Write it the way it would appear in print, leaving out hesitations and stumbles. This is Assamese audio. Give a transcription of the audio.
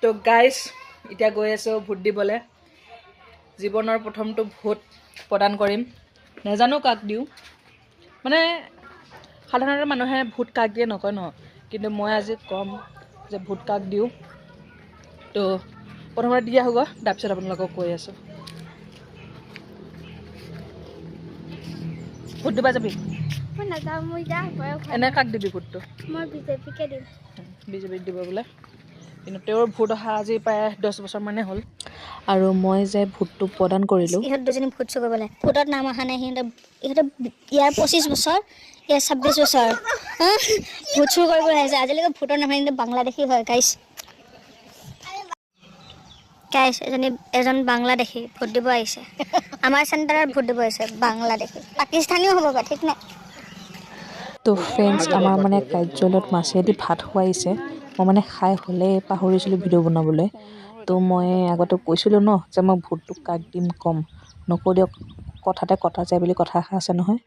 তো গাইজ এতিয়া গৈ আছোঁ ভোট দিবলৈ জীৱনৰ প্ৰথমটো ভোট প্ৰদান কৰিম নাজানো কাক দিওঁ মানে সাধাৰণতে মানুহে ভোট কাক দিয়ে নকয় ন কিন্তু মই আজি ক'ম যে ভোট কাক দিওঁ তো প্ৰথমতে দি আহোঁ তাৰপিছত আপোনালোকক কৈ আছোঁ ভোট দিবা যাবি এনে কাক দিবি ভোটটো মই বিজেপিকে দিম বিজেপিক দিব বোলে কিন্তু তেওঁৰ ভোট অহা আজি প্ৰায় 10 বছৰ মানে হ'ল আৰু মই যে ভোটটো প্ৰদান কৰিলোঁ ইহঁত দুজনী ভোট চুৰ কৰিবলৈ ভোটত নাম অহা নাই ইহঁতে ইয়াৰ 25 বছৰ ইয়াৰ 26 বছৰ ভোট চুৰ কৰিবলৈ আহিছে আজিলৈকে ভোটৰ নাম আহি বাংলাদেশী হয় গাইছ এজন বাংলাদেশী ভোট দিব আহিছে আমাৰ চেণ্টাৰত ভোট দিব আহিছে বাংলাদেশী পাকিস্তানীও হ'ব পাৰে ঠিক নাই তো ফ্ৰেণ্ডছ আমাৰ মানে কাৰ্যালয়ত মাছেদি ভাত খুৱাইছে মই মানে খাই হ'লে পাহৰিছিলোঁ ভিডিঅ' বনাবলৈ তো মই আগতে কৈছিলোঁ ন যে মই ভোটটো কাক দিম ক'ম নকওঁ দিয়ক কথাতে কটা যায় বুলি কথা এষাৰ আছে নহয়